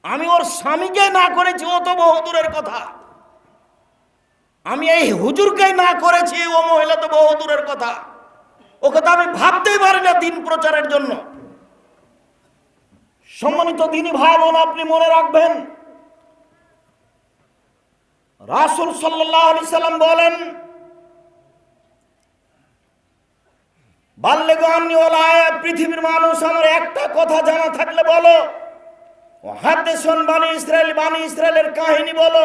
আমি ওর স্বামীকে না করেছি, ও তো বহুদূরের কথা। আমি এই হুজুরকে না করেছি, ও মহিলা তো বহুদূরের কথা। ওকে তো আমি ভাবতেই পারি না দিন প্রচারের জন্য। সম্মানিত দিনী ভাই বোন, আপনি মনে রাখবেন, রাসূল সাল্লাল্লাহু আলাইহি সাল্লাম বলেন, বাল্লিগু আন্নী ওয়ালা আয়া, পৃথিবীর মানুষ আমার একটা কথা জানা থাকলে বলো, ও হাদিসুন বানি ইসরাইল, বানি ইসরাইলের কাহিনী বলো।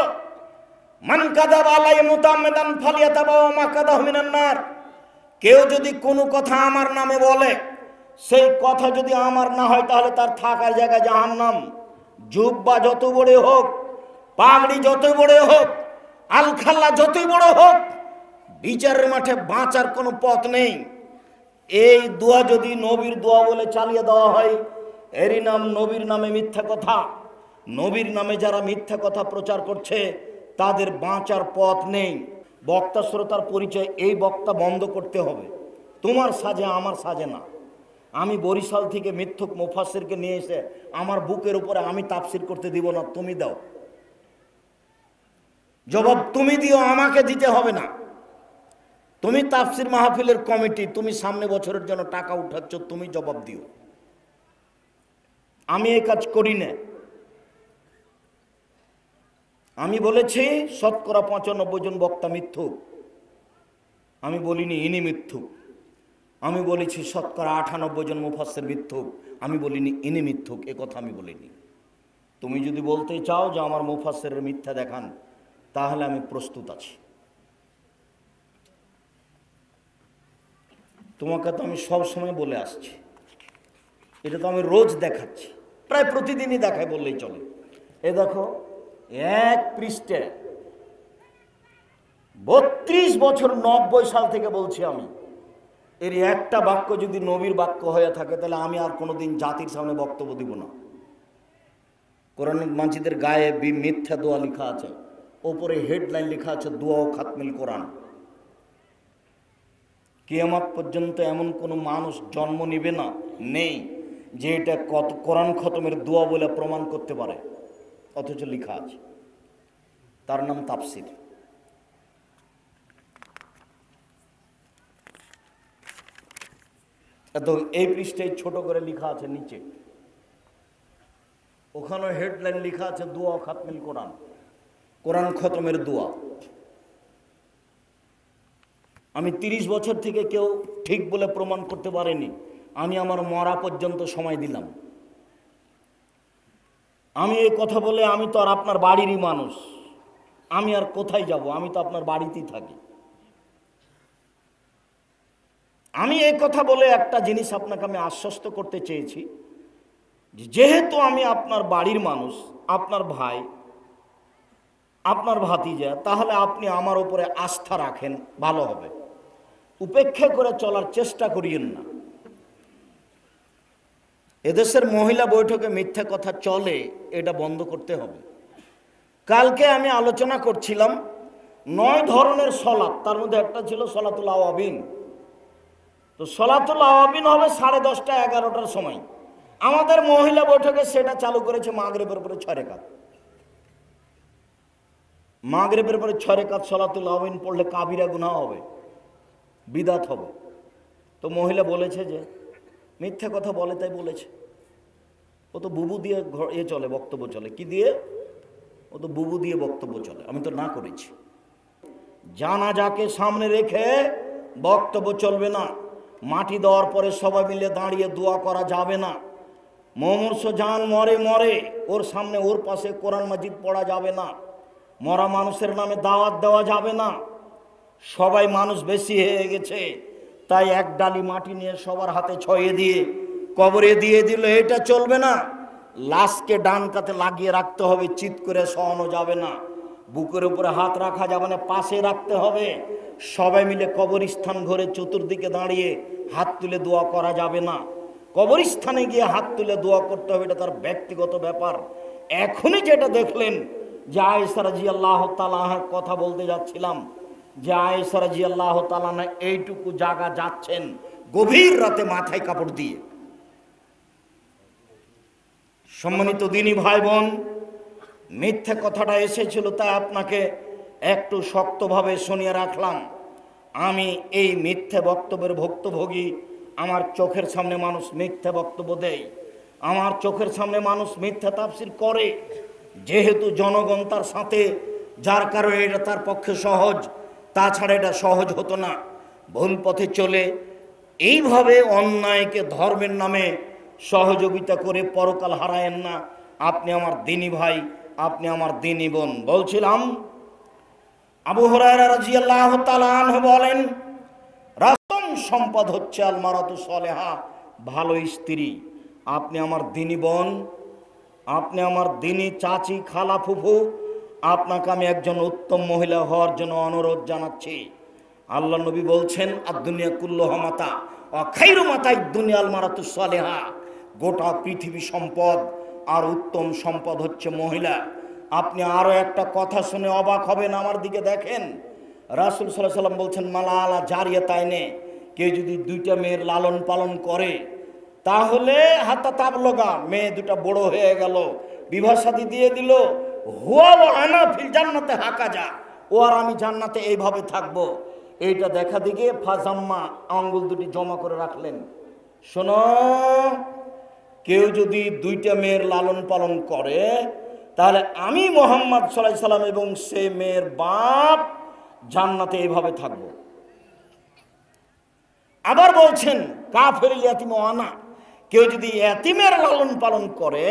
মান কাযাবা আলাইহি মুতাআম্মিদান ফালিয়াতাবাওয়া মাকাদাহু মিনান নার। কেউ যদি কোনো কথা আমার নামে বলে, সেই কথা যদি আমার না হয়, তাহলে তার থাকার জায়গা জাহান্নাম। জুব্বা যত বড় হোক, পাগড়ি যত বড় হোক, আলখাল্লা যতই বড় হোক, বিচারের মাঠে বাঁচার কোনো পথ নেই। এই দোয়া যদি নবীর দোয়া বলে চালিয়ে দেওয়া হয়, এরই নাম নবীর নামে মিথ্যা কথা। নবীর নামে যারা মিথ্যা কথা প্রচার করছে, তাদের বাঁচার পথ নেই। বক্তা শ্রোতার পরিচয়, এই বক্তা বন্ধ করতে হবে। তোমার সাজে আমার সাজে না। আমি বরিশাল থেকে মিথ্যুক মুফাসসিরকে নিয়ে এসে আমার বুকের উপরে আমি তাফসির করতে দিব না, তুমি দাও জবাব, তুমি দিও, আমাকে দিতে হবে না। তুমি তাফসির মাহফিলের কমিটি, তুমি সামনে বছরের জন্য টাকা উঠাচ্ছ, তুমি জবাব দিও। আমি এই কাজ করি না। আমি বলেছি শতকরা 95 জন বক্তা মিথ্যুক। আমি বলিনি ইনি মিথ্যুক। আমি বলেছি শতকরা 98 জন মুফাসসির মিথ্যুক। আমি বলিনি ইনি মিথ্যুক, এ কথা আমি বলিনি। তুমি যদি বলতে চাও যে আমার মুফাসসিরের মিথ্যা দেখান, তাহলে আমি প্রস্তুত আছি। তোমাকে তো আমি সব সময় বলে আসছি, এটা তো আমি রোজ দেখাচ্ছি, প্রায় প্রতিদিনই দেখাই বললেই চলে। এ দেখো, এক পৃষ্ঠে 32 বছর 90 সাল থেকে বলছি আমি, এর একটা বাক্য যদি নবীর বাক্য হয়ে থাকে, তাহলে আমি আর কোনোদিন জাতির সামনে বক্তব্য দিব না। কোরআন মাজিদের গায়ে মিথ্যা দোয়া লেখা আছে, ওপরে হেডলাইন লেখা আছে দোয়া ও খাতমিল কোরআন। কিয়ামত পর্যন্ত এমন কোনো মানুষ জন্ম নিবে না, নেই, যে এটা কোরআন খতমের দোয়া বলে প্রমাণ করতে পারে, অথচ লেখা আছে। তার নাম তাফসির। তো এই পৃষ্ঠায় ছোট করে লেখা আছে নিচে, ওখানে হেডলাইন লেখা আছে দোয়া ও খাতমিল কোরআন, কোরআন খতমের দোয়া। আমি 30 বছর থেকে কেউ ঠিক বলে প্রমাণ করতে পারেনি। আমি আমার মরা পর্যন্ত সময় দিলাম। আমি এই কথা বলে, আমি তো আর আপনার বাড়িরই মানুষ, আমি আর কোথায় যাব? আমি তো আপনার বাড়িতেই থাকি। আমি এই কথা বলে একটা জিনিস আপনাকে আমি আশ্বস্ত করতে চেয়েছি, যেহেতু আমি আপনার বাড়ির মানুষ, আপনার ভাই, আপনার ভাতিজা, তাহলে আপনি আমার উপরে আস্থা রাখেন, ভালো হবে। উপেক্ষা করে চলার চেষ্টা করিয়েন না। এদেশের মহিলা বৈঠকে মিথ্যা কথা চলে, এটা বন্ধ করতে হবে। কালকে আমি আলোচনা করছিলাম 9 ধরনের সলাত, তার মধ্যে একটা ছিল সলাতুল আওয়াবিন। তো সলাতুল আওয়াবিন হবে 10:30 11টার সময়। আমাদের মহিলা বৈঠকে সেটা চালু করেছে মাগরিবের পরে 6 রাকাত। মাগরিবের পরে 6 রাকাত সলাতুল আওয়াবিন পড়লে কাবিরা গুনাহ হবে, বিদাত হবে। তো মহিলা বলেছে যে মিথ্যা কথা বলে, তাই বলেছে। ও তো বুবু দিয়ে চলে, বক্তব্য চলে। কি দিয়ে? ও তো বুবু দিয়ে বক্তব্য চলে। আমি তো না করেছি। জানাজাকে সামনে রেখে বক্তব্য চলবে না। মাটি দেওয়ার পরে সবাই মিলে দাঁড়িয়ে দোয়া করা যাবে না। মমর্ষ জান মরে মরে, ওর সামনে ওর পাশে কোরআন মাজিদ পড়া যাবে না। মরা মানুষের নামে দাওয়াত দেওয়া যাবে না। সবাই মানুষ বেশি হয়ে গেছে, তাই এক ডালি মাটি নিয়ে সবার হাতে ছড়িয়ে দিয়ে কবরে দিয়ে দিল, এটা চলবে না। লাশকে ডান কাতে লাগিয়ে রাখতে হবে, চিৎ করে শোয়ানো যাবে না। বুকের উপরে হাত রাখা যাবে না, পাশে রাখতে হবে। সবাই মিলে কবরস্থান ঘরে চতুর্দিকে দাঁড়িয়ে হাত তুলে দোয়া করা যাবে না। কবরস্থানে গিয়ে হাত তুলে দোয়া করতে হবে, এটা তার ব্যক্তিগত ব্যাপার। এখনই যেটা দেখলেন যে আয়েশা রাদিয়াল্লাহু তাআলা আনহার কথা বলতে যাচ্ছিলাম, যে আয়েশা রাদিয়াল্লাহু তাআলা না এইটুকু জায়গা যাচ্ছেন গভীর রাতে মাথায় কাপড় দিয়ে। সম্মানিত দিনী ভাই বোন, মিথ্যে কথাটা এসেছিল তাই আপনাকে একটু শক্তভাবে শুনিয়ে রাখলাম। আমি এই মিথ্যে বক্তব্যের ভুক্তভোগী। আমার চোখের সামনে মানুষ মিথ্যে বক্তব্য দেয়, আমার চোখের সামনে মানুষ মিথ্যা তাফসীর করে, যেহেতু জনগণ তার সাথে, যার কারণে এটা তার পক্ষে সহজ। তাছাড়া এটা সহজ হতো না। ভুল পথে চলে এইভাবে অন্যায়কে ধর্মের নামে সহযোগিতা করে পরকাল হারায়েন না। আপনি আমার দিনী ভাই, আপনি আমার দিনী বোন। বলছিলাম, আবু হুরায়রা রাদিয়াল্লাহু তাআলা আনহু বলেন, রাসূল সম্পদ হচ্ছে আল মারাতু সালেহা, ভালো স্ত্রী। আপনি আমার দিনী বোন, আপনি আমার দিনী চাচি, খালা, ফুফু, আপনাকে আমি একজন উত্তম মহিলা হওয়ার জন্য অনুরোধ জানাচ্ছি। আল্লাহ নবী বলছেন, আর দুনিয়া কুল্লুহা মাতা ওয়া খায়রু মাতাই দুনিয়া আল মারাতু সালেহা। গোটা পৃথিবী সম্পদ, আর উত্তম সম্পদ হচ্ছে মহিলা। আপনি আরো একটা কথা শুনে অবাক হবেন, আমার দিকে দেখেন। রাসূল সাল্লাল্লাহু আলাইহি সাল্লাম বলছেন, মালা আলা জারিয়াতাইনে, কেউ যদি দুইটা মেয়ের লালন পালন করে, তাহলে হাতা তাবলগা, মেয়ে দুটা বড় হয়ে গেল, বিবাহ শাদী দিয়ে দিল, হুয়া ওয়া আনা ফিল জান্নাতে হাকাজা, ও আর আমি জান্নাতে এইভাবে থাকবো। এইটা দেখা দিকে ফাজাম্মা, আঙ্গুল দুটি জমা করে রাখলেন। শোনো, কেউ যদি দুইটা মেয়ের লালন পালন করে, তাহলে আমি মুহাম্মদ সাল্লাল্লাহু আলাইহি সাল্লাম এবং সে মেয়ের বাপ জান্নাতে এইভাবে থাকব। আবার বলছেন, কাফিরুল ইয়াতিম আনা, কেউ যদি ইয়াতিমের লালন পালন করে,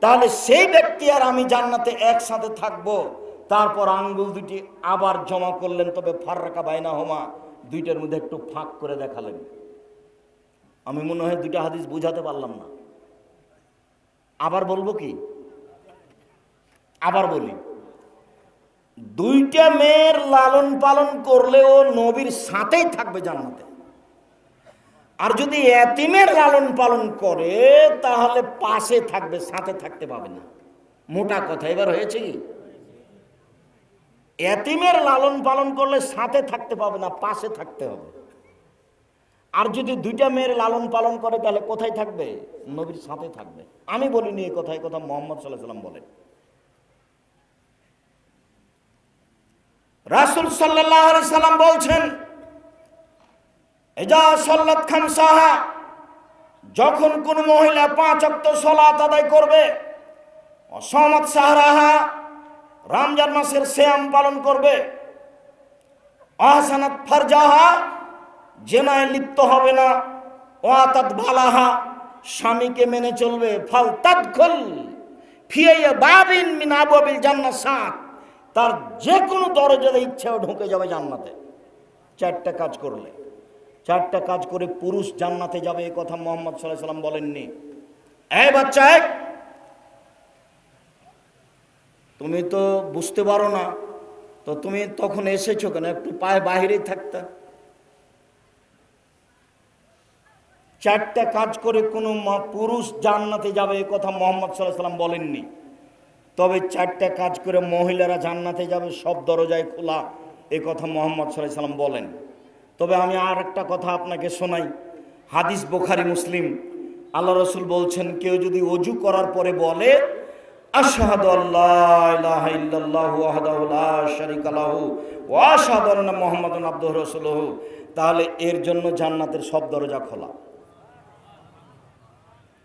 তাহলে সেই ব্যক্তি আর আমি জান্নাতে একসাথে থাকব। তারপর আঙ্গুল দুটি আবার জমা করলেন, তবে ফাররাকা বাইনাহুমা, দুইটার মধ্যে একটু ফাঁক করে দেখালেন। আমি মনে হয় দুইটা হাদিস বুঝাতে পারলাম না। আবার বলবো কি? আবার বলি, দুইটা মেয়ের লালন পালন করলেও নবীর সাথেই থাকবে জান্নাতে। আর যদি এতিমের লালন পালন করে, তাহলে পাশে থাকবে, সাথে থাকতে পাবে না। মোটা কথা এবার হয়েছে কি? এতিমের লালন পালন করলে সাথে থাকতে পাবে না, পাশে থাকতে হবে। আর যদি দুইটা মেয়ের লালন পালন করে, তাহলে কোথায় থাকবে? নবীর সাথে থাকবে। আমি বলিনি এই কথা, এই কথা মুহাম্মদ সাল্লাল্লাহু আলাইহি সাল্লাম বলেন। রাসূল সাল্লাল্লাহু আলাইহি সাল্লাম বলছেন, ইজা সাল্লাত খামসাহা, যখন কোন মহিলা 5 ওয়াক্ত সালাত আদায় করবে, ওয়াসামাত সাহরাহা, রমজান মাসের সিয়াম পালন করবে, আহসানাত ফারজাহা, জিনায় লিপ্ত হবে না, ওয়াতাত বালাহা, স্বামীকে মেনে চলবে, ফাল তাদখুল ফি বাবিন মিন আবওয়াবিল জান্নাত, তার যে কোনো দরজাতে ইচ্ছাও ঢুকে যাবে জান্নাতে। 4টা কাজ করলে, 4টা কাজ করে পুরুষ জান্নাতে যাবে, এই কথা মুহাম্মদ সাল্লাল্লাহু আলাইহি সাল্লাম বলেননি। এই বাচ্চা, তুমি তো বুঝতে পারো না, তো তুমি তখন এসেছো কেন? একটু পায়ে বাহিরেই থাকতে। 4টা কাজ করে কোনো পুরুষ জান্নাতে যাবে, এই কথা মুহাম্মদ সাল্লাল্লাহু আলাইহি সাল্লাম বলেননি। তবে 4টা কাজ করে মহিলারা জান্নাতে যাবে, সব দরজায় খোলা, এই কথা মুহাম্মদ সাল্লাল্লাহু আলাইহি সাল্লাম বলেন। তবে আমি আর একটা কথা আপনাকে শোনাই, হাদিস বুখারী মুসলিম। আল্লাহ রাসূল বলছেন, কেউ যদি ওযু করার পরে বলে, আশহাদু আল্লা ইলাহা ইল্লাল্লাহু ওয়াহদাহু লা শারীকা লাহু ওয়া আশহাদু আন্না মুহাম্মাদান আবদুহু রাসূলুহু, তাহলে এর জন্য জান্নাতের সব দরজা খোলা।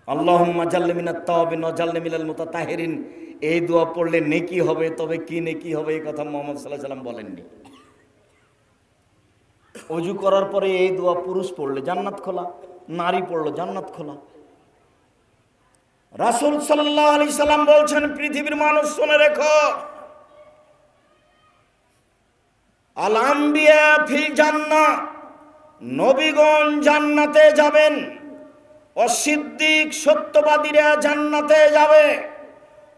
আল্লাহুম্মা জাল্লি মিনাত তাওয়াবিন ওয়া জাল্লি মিনাল মুতাতাহহিরিন, এই দোয়া পড়লে নেকি হবে। তবে কি নেকি হবে, এই কথা মুহাম্মদ সাল্লাল্লাহু আলাইহি সাল্লাম বলেননি। ওযু করার পরে এই দোয়া পুরুষ পড়লে জান্নাত খোলা, নারী পড়লো জান্নাত খোলা। রাসূল সাল্লাল্লাহু আলাইহি সাল্লাম বলছেন, পৃথিবীর মানুষ শুনে রেখো, আল আম্বিয়া ফিল জান্নাহ, নবীগণ জান্নাতে যাবেন, অসিদ্দিক সত্যবাদীরা জান্নাতে যাবে,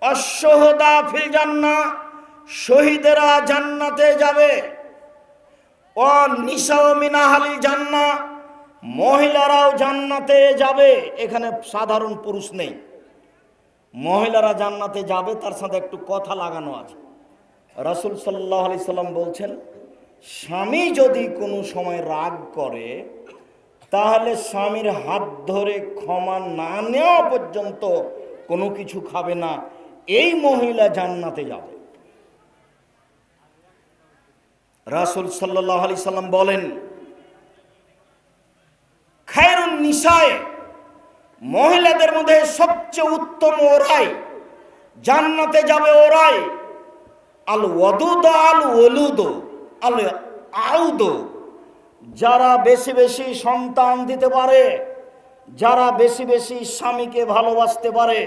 অশুহাদা ফিল জান্নাহ, শহীদেরা জান্নাতে যাবে, ও নিসাউ মিন আহলিল জান্নাহ, মহিলারাও জান্নাতে যাবে। এখানে সাধারণ পুরুষ নেই, মহিলারা জান্নাতে যাবে, তার সাথে একটু কথা লাগানো আছে। রাসূল সাল্লাল্লাহু আলাইহি সাল্লাম বলছেন, স্বামী যদি কোনো সময় রাগ করে, তাহলে স্বামীর হাত ধরে ক্ষমা না নেওয়া পর্যন্ত কোনো কিছু খাবে না, এই মহিলা জান্নাতে যাবে। রাসূল সাল্লাল্লাহু আলাইহি সাল্লাম বলেন, খায়রুন নিসায়ে, মহিলাদের মধ্যে সবচেয়ে উত্তম ওরাই, জান্নাতে যাবে ওরাই, আল ওয়াদুদ আল ওলুদ আল আউদ, যারা বেশি বেশি সন্তান দিতে পারে, যারা বেশি বেশি স্বামীকে ভালোবাসতে পারে,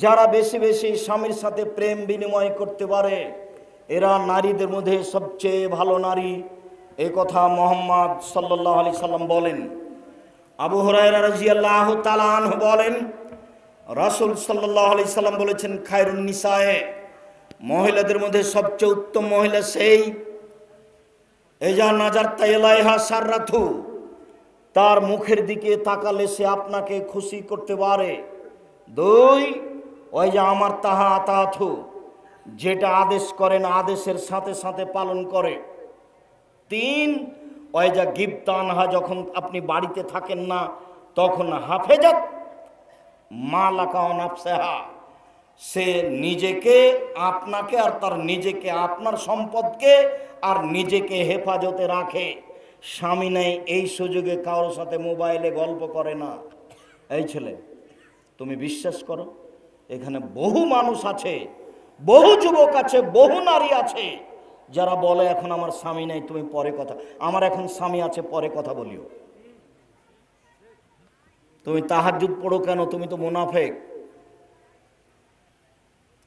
যারা বেশি বেশি স্বামীর সাথে প্রেম বিনিময় করতে পারে, এরা নারীদের মধ্যে সবচেয়ে ভালো নারী। এই কথা মুহাম্মদ সাল্লাল্লাহু আলাইহি সাল্লাম বলেন। আবু হুরায়রা রাদিয়াল্লাহু তাআলা আনহু বলেন, রাসূল সাল্লাল্লাহু আলাইহি সাল্লাম বলেছেন, খায়রুন নিসায়ে, মহিলাদের মধ্যে সবচেয়ে উত্তম মহিলা সেই, এজা নাজারতা ইলাইহা সাররাতু, তার মুখের দিকে তাকালে সে আপনাকে খুশি করতে পারে। দুই, ওই যে আমার তাহা আতাথু, যেটা আদেশ করেন আদেশের সাথে সাথে পালন করে। তিন, ওই যা গিবতানহা, যখন আপনি বাড়িতে থাকেন না তখন হাফেজাত মালাকা ওয়া নাফসাহা, সে নিজেকে, আপনাকে আর তার নিজেকে, আপনার সম্পদকে আর নিজেকে হেফাজতে রাখে। স্বামী নেই এই সুযোগে কারোর সাথে মোবাইলে গল্প করে না। এই ছেলে, তুমি বিশ্বাস করো, এখানে বহু মানুষ আছে, বহু যুবক আছে, বহু নারী আছে যারা বলে এখন আমার স্বামী নেই, তুমি পরে কথা, আমার এখন স্বামী আছে পরে কথা বলিও। তুমি তাহাজ্জুদ পড়ো কেন? তুমি তো মুনাফেক।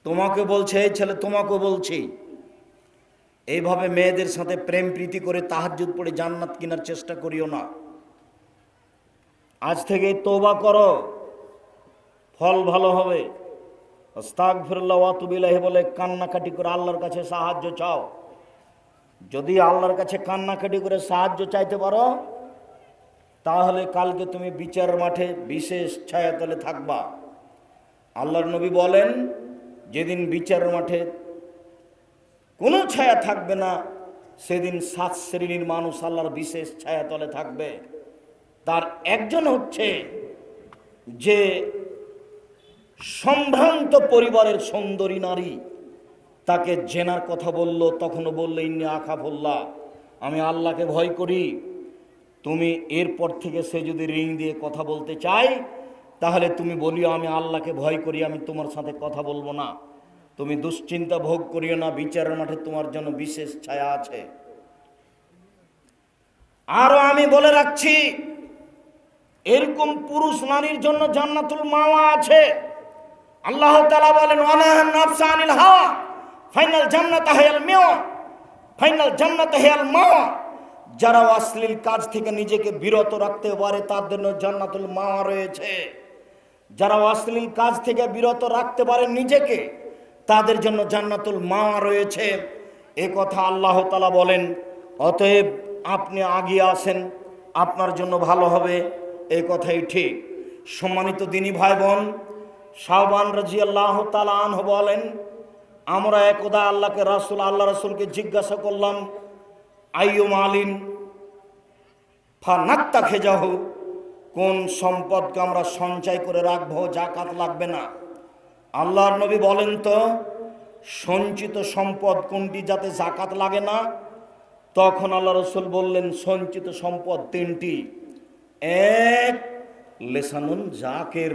তোমাকে বলছে এই ছেলে, তোমাকে বলছি, এইভাবে মেয়েদের সাথে প্রেম প্রীতি করে তাহাজ্জুদ পড়ে জান্নাত কেনার চেষ্টা করিও না। আজ থেকে তওবা করো, ফল ভালো হবে। আস্তাগফিরুল্লাহ ওয়া আতুবু ইলাইহি বলে কান্নাকাটি করে আল্লাহর কাছে সাহায্য চাও। যদি আল্লাহর কাছে কান্নাকাটি করে সাহায্য চাইতে পারো, তাহলে কালকে তুমি বিচার মাঠে বিশেষ ছায়াতলে থাকবা। আল্লাহর নবী বলেন, যেদিন বিচার মাঠে কোনো ছায়া থাকবে না, সেদিন 7 শ্রেণীর মানুষ আল্লাহর বিশেষ ছায়াতলে থাকবে। তার একজন হচ্ছে যে সম্ভ্রান্ত পরিবারের সুন্দরী নারী, তাকে জেনার কথা বলল, তখনও বললে ইন্নী আখাফুল্লাহ, আমি আল্লাহকে ভয় করি। তুমি এরপর থেকে সে যদি রিং দিয়ে কথা বলতে চাই, তাহলে তুমি বলিও আমি আল্লাহকে ভয় করি, আমি তোমার সাথে কথা বলবো না। তুমি দুশ্চিন্তা ভোগ করিও না, বিচারের মাঠে তোমার জন্য বিশেষ ছায়া আছে। আরো আমি বলে রাখছি, এরকম পুরুষ নারীর জন্য জান্নাতুল মাওয়া আছে। আল্লাহ তাআলা বলেন, ওয়ানাহান নাফসা আনিল হাওয়া ফাইনাল জান্নাতা হিয়াল মাওয়া, ফাইনাল জান্নাতা হিয়াল মাওয়া। যারা অশ্লীল কাজ থেকে নিজেকে বিরত রাখতে পারে তাদের জন্য জান্নাতুল মাওয়া রয়েছে। যারা অশ্লীল কাজ থেকে বিরত রাখতে পারে নিজেকে, তাদের জন্য জান্নাতুল মাওয়া রয়েছে। এ কথা আল্লাহ তাআলা বলেন। অতএব আপনি আগিয়ে আসেন, আপনার জন্য ভালো হবে, এই কথাই ঠিক। সম্মানিত দিনী ভাই বোন, শাওবান রাদিয়াল্লাহু তাআলা আনহু বলেন, আমরা একদা আল্লাহ রাসূলকে জিজ্ঞাসা করলাম, আইয়ু মালিন ফানাত্তাখিযাহু, কোন সম্পদকে আমরা সঞ্চয় করে রাখবো, যাকাত লাগবে না। আল্লাহর নবী বলেন তো, সঞ্চিত সম্পদ কোনটি যাতে যাকাত লাগে না? তখন আল্লাহ রাসূল বললেন, সঞ্চিত সম্পদ 3টি। এক, লিসানুন জাকির,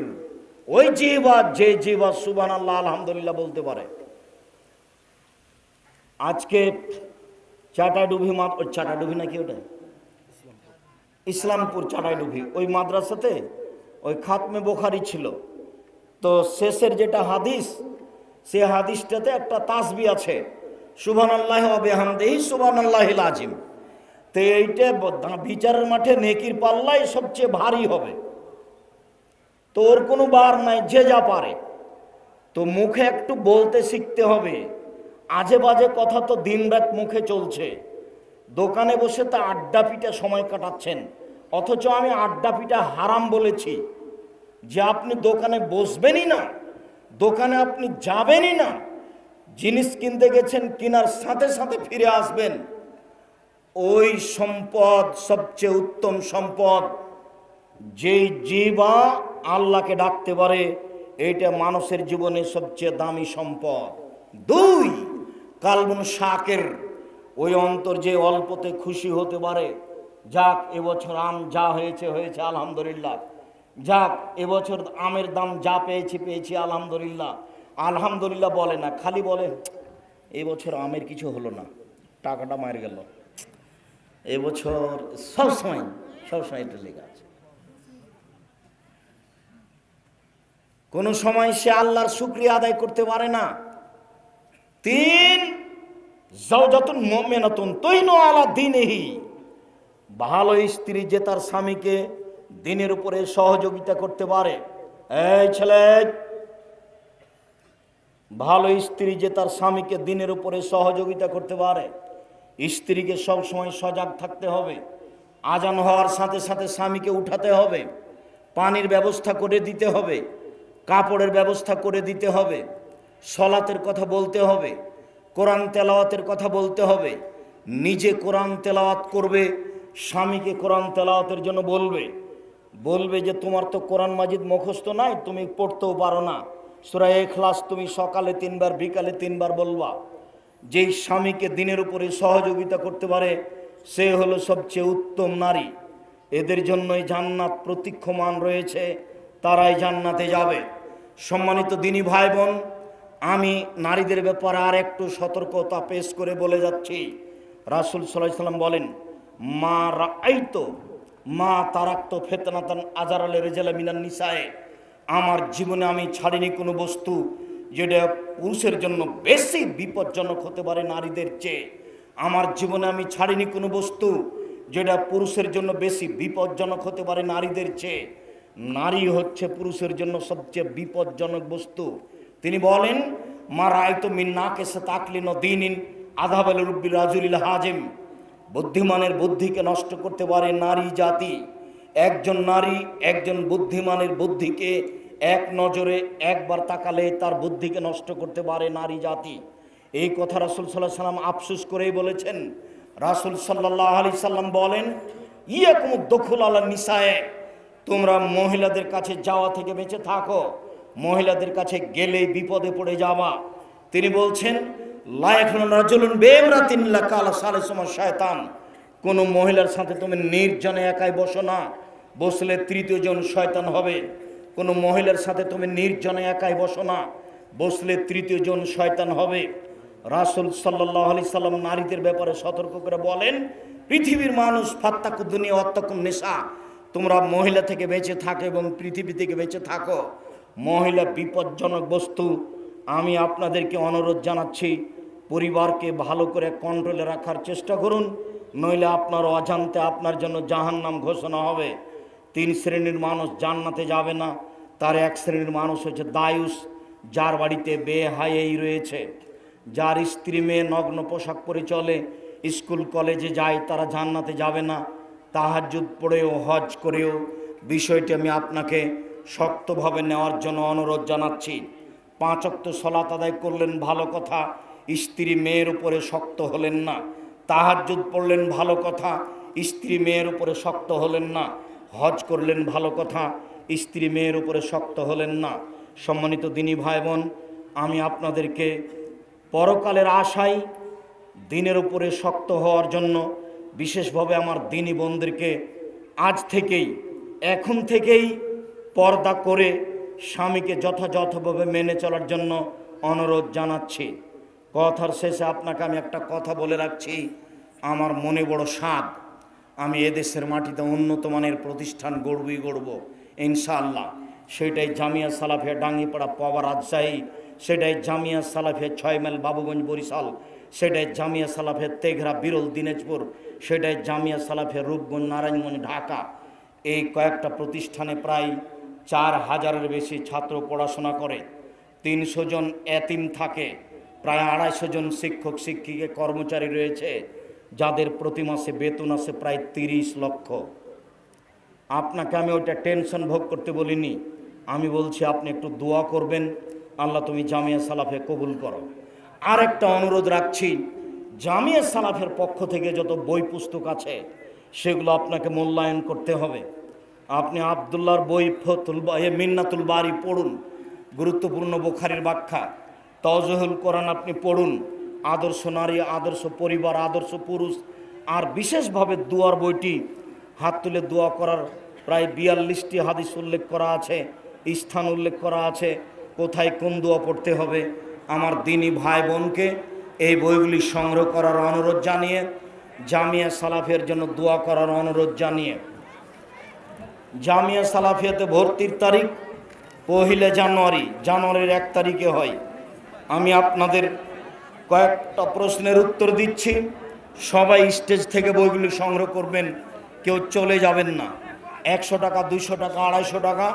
ওই জিহ্বা, যে জিহ্বা সুবহানাল্লাহ আলহামদুলিল্লাহ বলতে পারে। আজকে চাটাডুবি, চাটাডুবি নাকি ওটা, ইসলামপুর চাটাইডুবি, ওই মাদ্রাসাতে ওই খাতমে বুখারী ছিল। তো শেষের যেটা হাদিস, সে হাদিসটাতে একটা তাসবিহ আছে, সুবহানাল্লাহি ওয়া বিহামদিহি সুবহানাল্লাহিল আযীম। তো এইটা বিচারের মাঠে নেকির পাল্লাই সবচেয়ে ভারী হবে। তো ওর কোনো বার নাই, যে যা পারে। তো মুখে একটু বলতে শিখতে হবে। আজে বাজে কথা তো দিনরাত মুখে চলছে। দোকানে বসে তা আড্ডা পিটা সময় কাটাচ্ছেন, অথচ আমি আড্ডা পিটা হারাম বলেছি। যে আপনি দোকানে বসবেনই না, দোকানে আপনি যাবেনই না, জিনিস কিনতে গেছেন, কেনার সাথে সাথে ফিরে আসবেন, ওই সম্পদ সবচেয়ে উত্তম সম্পদ। যেই জিহ্বা আল্লাহকে ডাকতে পারে, এইটা মানুষের জীবনে সবচেয়ে দামি সম্পদ। দুই, কালবুন শাকের, ওই অন্তর যে অল্পতে খুশি হতে পারে। যাক, এবছর আম যা হয়েছে হয়েছে আলহামদুলিল্লাহ, যাক এবছর আমের দাম যা পেয়েছি পেয়েছি আলহামদুলিল্লাহ। আলহামদুলিল্লাহ বলে না, খালি বলে এবছর আমের কিছু হলো না, টাকাটা মার গেল। এবছর সবসময় এটা লেগে আছে। কোনো সময় সে আল্লাহর শুকরিয়া আদায় করতে পারে না। তিন, জাওজাতুন মুমিনাতুন তুইনু আলা দীনিহি, ভালো স্ত্রী যে তার স্বামীকে দিনের উপরে সহযোগিতা করতে পারে। এই ছেলে, ভালো স্ত্রী যে তার স্বামীকে দিনের উপরে সহযোগিতা করতে পারে। স্ত্রীকে সব সময় সজাগ থাকতে হবে। আজান হওয়ার সাথে সাথে স্বামীকে উঠাতে হবে, পানির ব্যবস্থা করে দিতে হবে, কাপড়ের ব্যবস্থা করে দিতে হবে, সলাতের কথা বলতে হবে, কোরআন তেলাওয়াতের কথা বলতে হবে। নিজে কোরআন তেলাওয়াত করবে, স্বামীকে কোরআন তেলাওয়াতের জন্য বলবে যে তোমার তো কোরআন মাজিদ মুখস্থ নাই, তুমি পড়তেও পারো না, সূরা ইখলাস তুমি সকালে 3 বার বিকালে 3 বার বলবা। যেই স্বামীকে দিনের উপরে সহযোগিতা করতে পারে সে হলো সবচেয়ে উত্তম নারী। এদের জন্যই জান্নাত প্রতীক্ষমান রয়েছে, তারাই জান্নাতে যাবে। সম্মানিত দিনী ভাই বোন, আমি নারীদের ব্যাপারে আর একটু সতর্কতা পেশ করে বলে যাচ্ছি। রাসূল সাল্লাল্লাহু আলাইহি ওয়াসাল্লাম বলেন, মা রাআইতু মা তারাক্তু ফিতনাতান আজারালে রিজালা মিনান নিসায়ে, আমার জীবনে আমি ছাড়িনি কোনো বস্তু যেটা পুরুষের জন্য বেশি বিপজ্জনক হতে পারে নারীদের চেয়ে। আমার জীবনে আমি ছাড়িনি কোনো বস্তু যেটা পুরুষের জন্য বেশি বিপজ্জনক হতে পারে নারীদের চেয়ে। নারী হচ্ছে পুরুষের জন্য সবচেয়ে বিপজ্জনক বস্তু। তিনি বলেন, মা রাআইতু মিন নাকিসা তাকলিন দীনিন আযাবাল রুব্বিল রাজুলিল হাজিম, বুদ্ধিমানের বুদ্ধিকে নষ্ট করতে পারে নারী জাতি। একজন নারী একজন বুদ্ধিমানের বুদ্ধিকে এক নজরে একবার তাকালে তার বুদ্ধিকে নষ্ট করতে পারে নারী জাতি। এই কথা রাসূল সাল্লাল্লাহু আলাইহি সাল্লাম আফসোস করেই বলেছেন। রাসূল সাল্লাল্লাহু আলাইহি সাল্লাম বলেন, ইয়াকুমুদ দুখুল আলা নিসায়ে, তোমরা মহিলাদের কাছে যাওয়া থেকে বেঁচে থাকো, মহিলাদের কাছে গেলেই বিপদে পড়ে যাবা। তিনি বলছেন, লা ইয়াকুনু রাজুলুন বিইমরাতিন লাকালা সালিসুমা শয়তান, কোনো মহিলার সাথে তুমি নির্জনে একাই বসো না, বসলে তৃতীয় জন শয়তান হবে। কোনো মহিলার সাথে তুমি নির্জনে একাই বসো না, বসলে তৃতীয় জন শয়তান হবে। রাসূল সাল্লাল্লাহু আলাইহি সাল্লাম নারীদের ব্যাপারে সতর্ক করে বলেন, পৃথিবীর মানুষ ফাত্তাকু দুনিয়া ওয়াত্তাকুন নিসা, তোমরা মহিলা থেকে বেঁচে থাকো এবং পৃথিবী থেকে বেঁচে থাকো। মহিলা বিপজ্জনক বস্তু। আমি আপনাদেরকে অনুরোধ জানাচ্ছি, পরিবারকে ভালো করে কন্ট্রোলে রাখার চেষ্টা করুন, নইলে আপনার অজান্তে আপনার জন্য জাহান্নাম ঘোষণা হবে। 3 শ্রেণীর মানুষ জান্নাতে যাবে না। তার এক শ্রেণীর মানুষ হচ্ছে দায়ুস, যার বাড়িতে বেহায়াই রয়েছে, যার স্ত্রী মেয়ে নগ্ন পোশাক পরে চলে, স্কুল কলেজে যায়, তারা জান্নাতে যাবে না। তাহাজ্জুদ পড়েও হজ করেও বিষয়টি আমি আপনাকে শক্তভাবে নেওয়ার জন্য অনুরোধ জানাচ্ছি। 5 ওয়াক্ত সালাত আদায় করলেন ভালো কথা, স্ত্রী মেয়ের উপরে শক্ত হলেন না। তাহাজ্জুদ পড়লেন ভালো কথা, স্ত্রী মেয়ের উপরে শক্ত হলেন না। হজ করলেন ভালো কথা, স্ত্রী মেয়ের উপরে শক্ত হলেন না। সম্মানিত দিনী ভাই বোন, আমি আপনাদেরকে পরকালের আশায় দিনের উপরে শক্ত হওয়ার জন্য বিশেষভাবে আমার দিনী বোনদেরকে আজ থেকেই, এখন থেকেই পর্দা করে স্বামীকে যথাযথভাবে মেনে চলার জন্য অনুরোধ জানাচ্ছি। কথার শেষে আপনাকে আমি একটা কথা বলে রাখছি, আমার মনে বড় স্বাদ, আমি এদেশের মাটিতে উন্নত মানের প্রতিষ্ঠান গড়ব ইনশাআল্লাহ। সেটাই জামিয়া সালাফিয়া ডাঙ্গিপাড়া পাওয়া রাজশাহী, সেটাই জামিয়া সালাফিয়া 6 মাইল বাবুগঞ্জ বরিশাল, সেটাই জামিয়া সালাফিয়া তেঘরা বিরল দিনাজপুর, সেটাই জামিয়া সালাফিয়া রূপগঞ্জ নারায়ণগঞ্জ ঢাকা। এই কয়েকটা প্রতিষ্ঠানে প্রায় 4000-এর বেশি ছাত্র পড়াশোনা করে। 300 জন এতিম থাকে, প্রায় 250 জন শিক্ষক শিক্ষিকা কর্মচারী রয়েছে, যাদের প্রতি মাসে বেতন আছে প্রায় 30 লক্ষ। আপনাকে আমি ওইটা টেনশন ভোগ করতে বলিনি, আমি বলছি আপনি একটু দোয়া করবেন, আল্লাহ তুমি জামিয়া সালাফে কবুল করো। আর একটা অনুরোধ রাখছি, জামিয়া সালাফের পক্ষ থেকে যত বই পুস্তক আছে সেগুলো আপনাকে মূল্যায়ন করতে হবে। আপনি আবদুল্লাহর বই মিন্নাতুল বারি পড়ুন, গুরুত্বপূর্ণ বুখারীর ব্যাখ্যা, তাওজিহুল কোরআন আপনি পড়ুন, আদর্শ নারী, আদর্শ পরিবার, আদর্শ পুরুষ, আর বিশেষভাবে দুয়ার বইটি হাত তুলে দোয়া করার প্রায় 42টি হাদিস উল্লেখ করা আছে, স্থান উল্লেখ করা আছে, কোথায় কোন দোয়া পড়তে হবে। আমার দিনী ভাই বোনকে এই বইগুলি সংগ্রহ করার অনুরোধ জানিয়ে, জামিয়া সালাফিয়ার জন্য দোয়া করার অনুরোধ জানিয়ে, জামিয়া সালাফিয়াতে ভর্তির তারিখ 1 জানুয়ারির 1 তারিখে হয়। আমি আপনাদের কয়েকটা প্রশ্নের উত্তর দিচ্ছি, সবাই স্টেজ থেকে বইগুলি সংগ্রহ করবেন, কেউ চলে যাবেন না। 100 টাকা, 200 টাকা, 250 টাকা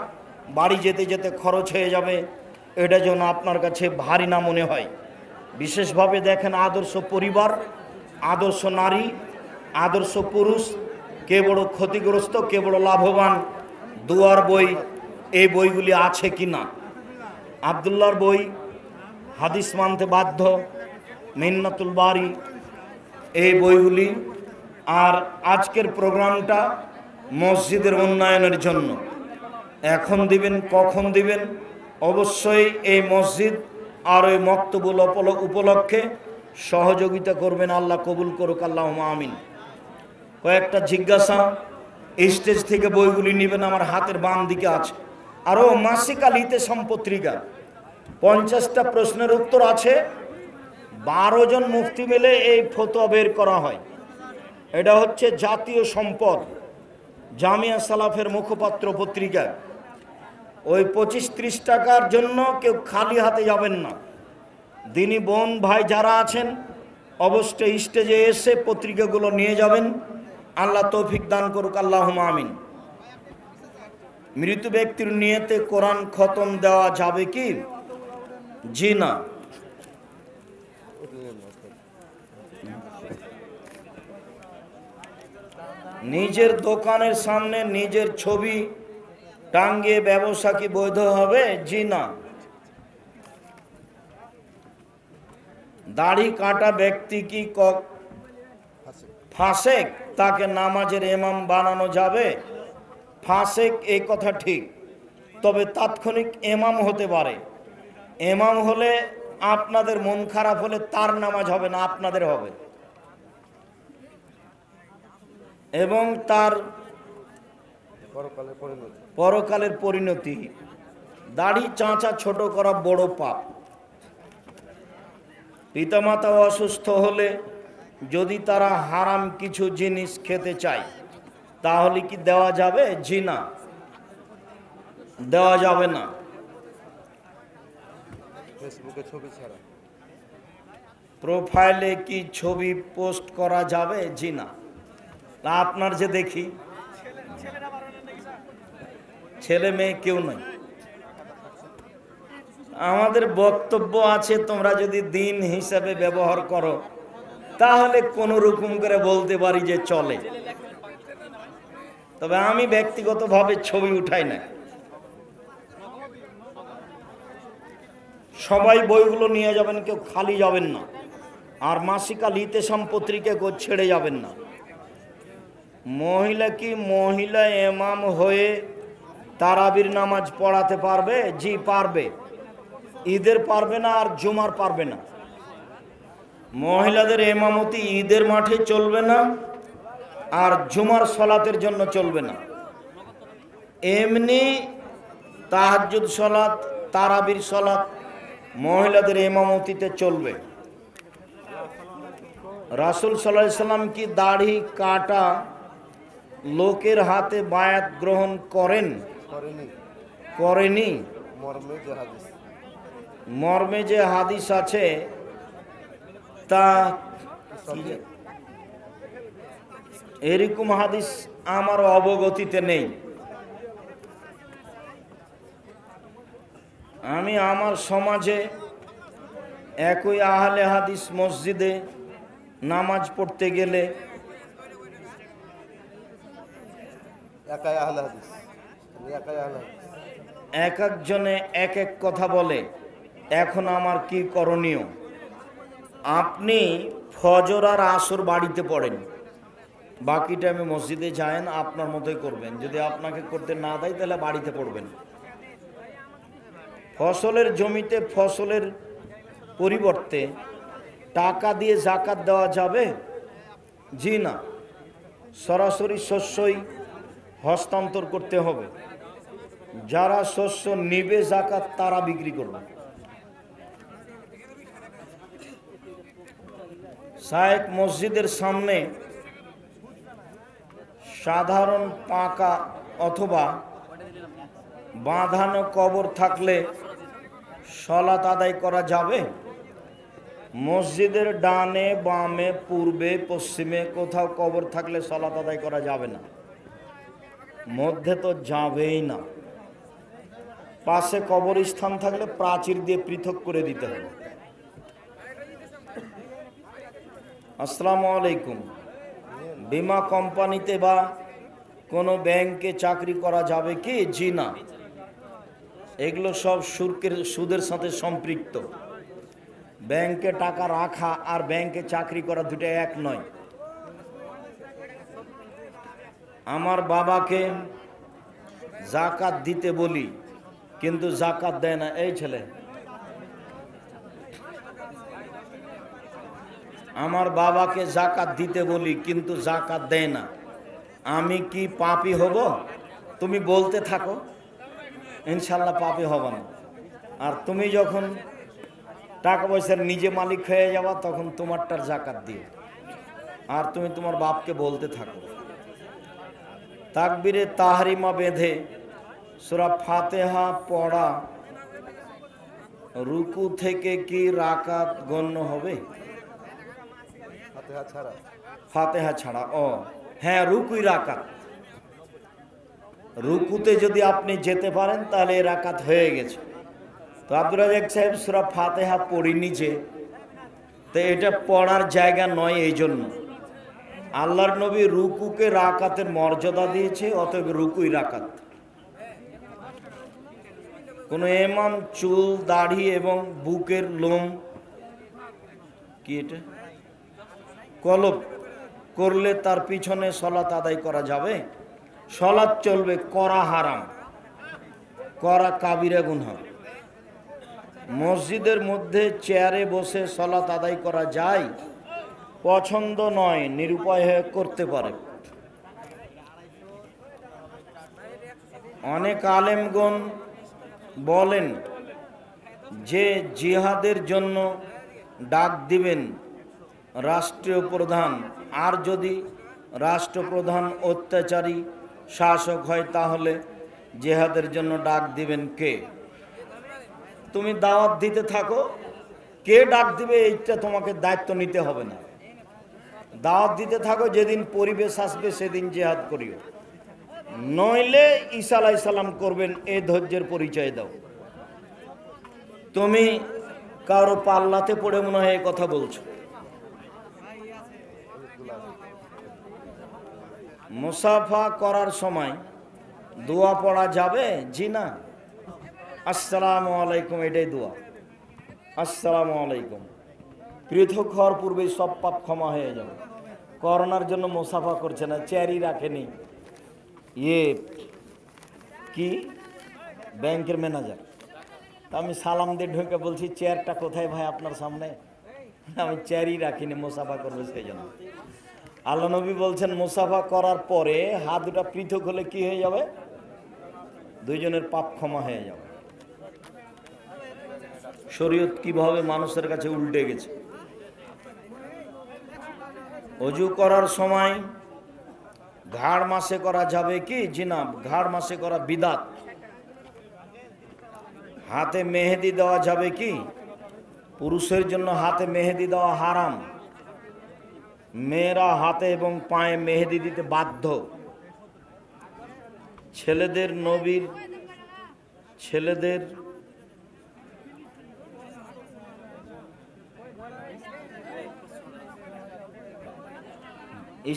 বাড়ি যেতে যেতে খরচ হয়ে যাবে, এটা যেন আপনার কাছে ভারী না মনে হয়। বিশেষভাবে দেখেন, আদর্শ পরিবার, আদর্শ নারী, আদর্শ পুরুষ, কে বড় ক্ষতিগ্রস্ত, কে বড় লাভবান, দুয়ার বই, এই বইগুলি আছে কি না। আবদুল্লাহর বই, হাদিস মানতে বাধ্য, মিন্নাতুল বারি, এই বইগুলি। আর আজকের প্রোগ্রামটা মসজিদের উন্নয়নের জন্য। এখন দিবেন, কখন দিবেন, অবশ্যই এই মসজিদ আর ওই মক্তবুল উপলক্ষে সহযোগিতা করবেন। আল্লাহ কবুল করুক, আল্লাহুম্মা আমিন। কয়েকটা জিজ্ঞাসা, স্টেজ থেকে বইগুলি নেবেন, আমার হাতের বাম দিকে আছে। আরও মাসিক আল ইতেসাম পত্রিকা 50টা প্রশ্নের উত্তর আছে। 12 জন মুফতি মিলে এই ফতোয়া বের করা হয়। এটা হচ্ছে জাতীয় সম্পদ, জামিয়া সালাফের মুখপাত্র পত্রিকা। ওই 25-30 টাকার জন্য কেউ খালি হাতে যাবেন না। দিনী বোন ভাই যারা আছেন, অবশ্যই স্টেজে এসে পত্রিকাগুলো নিয়ে যাবেন। আল্লাহ তৌফিক দান করুক, আল্লাহুম্মা আমিন। মৃত ব্যক্তির নিয়তে কোরআন খতম দেওয়া যাবে কি? জি না। নিজের দোকানের সামনে নিজের ছবি টাঙ্গিয়ে ব্যবসা কি বৈধ হবে? জি না। দাড়ি কাটা ব্যক্তি কি ফাসেক, তাকে নামাজের ইমাম বানানো যাবে? ফাসেক এই কথা ঠিক, তবে তাৎক্ষণিক ইমাম হতে পারে। ইমাম হলে আপনাদের মন খারাপ হলে তার নামাজ হবে না, আপনাদের হবে, এবং তার পরকালের পরিণতি। দাড়ি চাঁচা ছোট করা বড় পাপ। পিতামাতা অসুস্থ হলে যদি তারা হারাম কিছু জিনিস খেতে চায়, তাহলে কি দেওয়া যাবে? জি না, দেওয়া যাবে না। ফেসবুকে ছবি ছাড়া প্রোফাইলে কি ছবি পোস্ট করা যাবে? জি না। আপনার যে দেখি ছেলে মেয়ে কেউ নয়। আমাদের বক্তব্য আছে, তোমরা যদি দিন হিসাবে ব্যবহার করো তাহলে কোনো রকম করে বলতে পারি যে চলে। তবে আমি ব্যক্তিগতভাবে ছবি উঠাই না। সবাই বইগুলো নিয়ে যাবেন, কেউ খালি যাবেন না। আর মাসিক আল ইতেসাম পত্রিকা কেউ ছেড়ে যাবেন না। মহিলা কি মহিলা ইমাম হয়ে তারাবির নামাজ পড়াতে পারবে? জি পারবে। ঈদের পারবে না, আর জুমার পারবে না। মহিলাদের ইমামতি ঈদের মাঠে চলবে না, আর জুমার সলাতের জন্য চলবে না। এমনি তাহাজ্জুদ সলাত, তারাবির সলাত মহিলাদের ইমামতিতে চলবে। রাসূল সাল্লাল্লাহু আলাইহি সাল্লাম কি দাড়ি কাটা লোকের হাতে বায়াত গ্রহণ করেনি? মর্মে যে হাদিস আছে তা এরকম হাদিস আমার অবগতিতে নেই। আমি আমার সমাজে একই আহলে হাদিস মসজিদে নামাজ পড়তে গেলে এক একজনে এক এক কথা বলে। এখন আমার কি করণীয়? আপনি ফজর আর আসর বাড়িতে পড়েন, বাকি টাইমে মসজিদে যায়েন, আপনার মতোই করবেন। যদি আপনাকে করতে না দেয় তাহলে বাড়িতে পড়বেন। ফসলের জমিতে ফসলের পরিবর্তে টাকা দিয়ে জাকাত দেওয়া যাবে? জি না, সরাসরি শস্যই হস্তান্তর করতে হবে। যারা শস্য নিবে জাকাত তারা বিক্রি করবে। শায়েখ মসজিদের সামনে সাধারণ পাকা অথবা বাঁধানো কবর থাকলে সলাত আদায় করা যাবে? মসজিদের ডানে বামে পূর্বে পশ্চিমে কোথাও কবর থাকলে সলাত আদায় করা যাবে না, মধ্যে তো যাবেই না। পাশে কবরস্থান থাকলে প্রাচীর দিয়ে পৃথক করে দিতে হবে। আসসালামু আলাইকুম, বীমা কোম্পানিতে বা কোনো ব্যাংকে চাকরি করা যাবে কি? জি না, এগুলো সব সুদের সাথে সম্পৃক্ত। ব্যাংকে টাকা রাখা আর ব্যাংকে চাকরি করা দুটো এক নয়। আমার বাবাকে জাকাত দিতে বলি কিন্তু জাকাত দেয় না। এই ছেলে, আমার বাবাকে জাকাত দিতে বলি কিন্তু জাকাত দেয় না, আমি কি পাপী হব? তুমি বলতে থাকো, ইনশাল্লাহ পাপী হব না। আর তুমি যখন টাকা পয়সার নিজে মালিক হয়ে যাবা তখন তোমারটার জাকাত দিও। আর তুমি তোমার বাপকে বলতে থাকো। তাকবীরে তাহরিমা বেঁধে সূরা ফাতিহা পড়া রুকু থেকে কি রাকাত গণ্য হবে? ফাতিহা ছাড়া? ও হ্যাঁ, রুকুই রাকাত। রুকুতে যদি আপনি যেতে পারেন তাহলে রাকাত হয়ে গেছে। তো আব্দুর রাজ্জাক সাহেব সূরা ফাতিহা পড়িনি যে, তো এটা পড়ার জায়গা নয়। এই জন্য আল্লাহর নবী রুকুকে রাকাতের মর্যাদা দিয়েছে, অতএব রুকুই রাকাত। কোন ইমাম চুল দাড়ি এবং বুকের লোম কি এটা কলব করলে তার পিছনে সলাত আদায় করা যাবে? সলাত চলবে, করা হারাম, করা কাবিরা গুনাহ। মসজিদের মধ্যে চেয়ারে বসে সলাত আদায় করা যায়? পছন্দ নয়, নিরুপায় হয়ে করতে পারে। অনেক আলেমগণ বলেন যে জিহাদের জন্য ডাক দিবেন রাষ্ট্রীয় প্রধান, আর যদি রাষ্ট্রপ্রধান অত্যাচারী শাসক হয় তাহলে জিহাদের জন্য ডাক দিবেন কে? তুমি দাওয়াত দিতে থাকো, কে ডাক দিবে এইটা তোমাকে দায়িত্ব নিতে হবে না। দাওয়াত দিতে থাকো, যেদিন পরিবেশ আসবে সেদিন জিহাদ করিও, নইলে ঈসা আলাইহিস সালাম করবেন, এই ধৈর্যের পরিচয় দাও। তুমি কারো পাল্লাতে পড়ে মনে হয় এই কথা বলছো। মুসাফা করার সময় দোয়া পড়া যাবে? জি না, আসসালামু আলাইকুম এটাই দোয়া। আসসালামু আলাইকুম। পৃথক হওয়ার পূর্বেই সব পাপ ক্ষমা হয়ে যাবে। করোনার জন্য মুসাফা করছে না, চেয়ারই রাখেনি। কি ব্যাংকের ম্যানেজার, আমি সালাম দিয়ে ঢুকে বলছি চেয়ারটা কোথায় ভাই আপনার সামনে? আমি চেয়ারই রাখিনি, মুসাফা করবো সেই জন্য। আল্লাহ নবী বলছেন মুসাফা করার পরে হাত দুটা পৃথক হলে কি হয়ে যাবে? দুইজনের পাপ ক্ষমা হয়ে যাবে। শরীয়ত কিভাবে মানুষের কাছে উল্টে গেছে। অজু করার সময় ঘাড় মাসে করা যাবে কি? জি না, ঘাড় মাসে করা বিদাত। হাতে মেহেদি দেওয়া যাবে কি? পুরুষের জন্য হাতে মেহেদি দেওয়া হারাম। মেয়েরা হাতে এবং পায়ে মেহেদি দিতে বাধ্য। ছেলেদের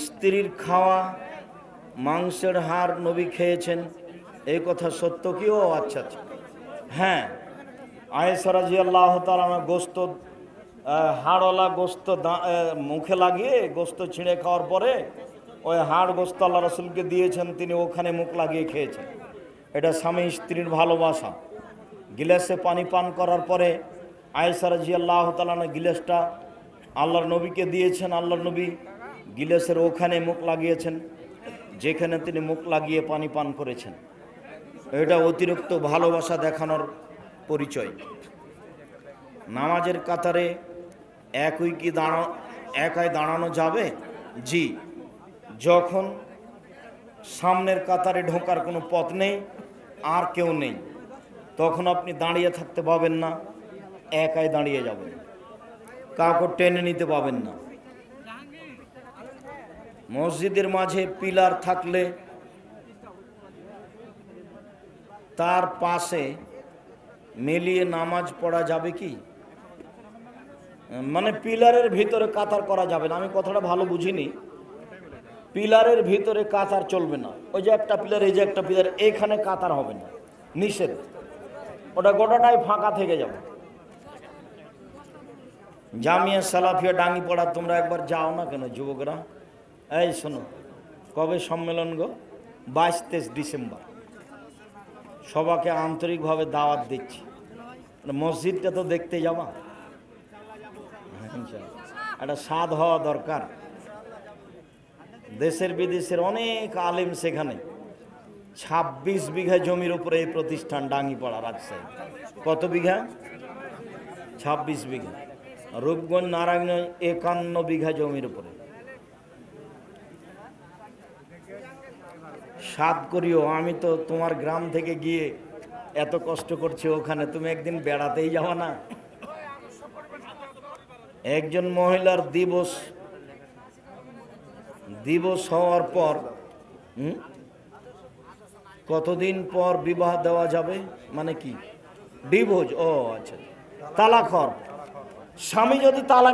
স্ত্রীর খাওয়া মাংসের হাড় নবী খেয়েছেন, এই কথা সত্য কি? ও আচ্ছা আচ্ছা, হ্যাঁ। আয়েশা রাদিয়াল্লাহু তাআলা গোস্ত, হাড়ওয়ালা গোস্ত মুখে লাগিয়ে গোস্ত ছিঁড়ে খাওয়ার পরে ওই হাড় গোস্ত আল্লাহ রাসূলকে দিয়েছেন, তিনি ওখানে মুখ লাগিয়ে খেয়েছেন। এটা স্বামী স্ত্রীর ভালোবাসা। গিলাসে পানি পান করার পরে আয়েশা রাদিয়াল্লাহু তাআলা গিলাসটা আল্লাহর নবীকে দিয়েছেন। আল্লাহর নবী গিলাসের ওখানে মুখ লাগিয়েছেন, যেখানে তিনি মুখ লাগিয়ে পানি পান করেছেন। এটা অতিরিক্ত ভালোবাসা দেখানোর পরিচয়। নামাজের কাতারে একাই দাঁড়ানো যাবে? জি, যখন সামনের কাতারে ঢোকার কোনো পথ নেই, আর কেউ নেই, তখন আপনি দাঁড়িয়ে থাকতে পাবেন না, একাই দাঁড়িয়ে যাবেন, কাউকে টেনে নিতে পাবেন না। মসজিদের মাঝে পিলার থাকলে তার পাশে মিলিয়ে নামাজ পড়া যাবে কি? মানে পিলারের ভিতরে কাতার করা যাবে না। আমি কথাটা ভালো বুঝিনি। পিলারের ভিতরে কাতার চলবে না। ওই যে একটা পিলার, এই যে একটা পিলার, এখানে কাতার হবে না, নিষেধ। ওটা গোটাটাই ফাঁকা থেকে যাবে। জামিয়া সালাফিয়া ডাঙ্গিপাড়া তোমরা একবার যাও না কেন যুবকরা? এই শোনো, কবে সম্মেলন গো? 22-23 ডিসেম্বর। সবাইকে আন্তরিকভাবে দাওয়াত দিচ্ছি। মসজিদটা তো দেখতে যাবা, একটা স্বাদ হওয়া দরকার। দেশের বিদেশের অনেক আলেম সেখানে। 26 বিঘা জমির উপরে এই প্রতিষ্ঠান ডাঙ্গিপাড়া, রাজশাহী। কত বিঘা? 26 বিঘা। রূপগঞ্জ নারায়ণ 51 বিঘা জমির উপরে। সাদ করিও, আমি তো তোমার গ্রাম থেকে গিয়ে এত কষ্ট করছি ওখানে, তুমি একদিন বেড়াতেই যাওয়া না? একজন মহিলার দিবস হওয়ার পর কতদিন পর বিবাহ দেওয়া যাবে? মানে কি ডিভোর্স? ও আচ্ছা, তালাক হওয়ার। স্বামী যদি তালাক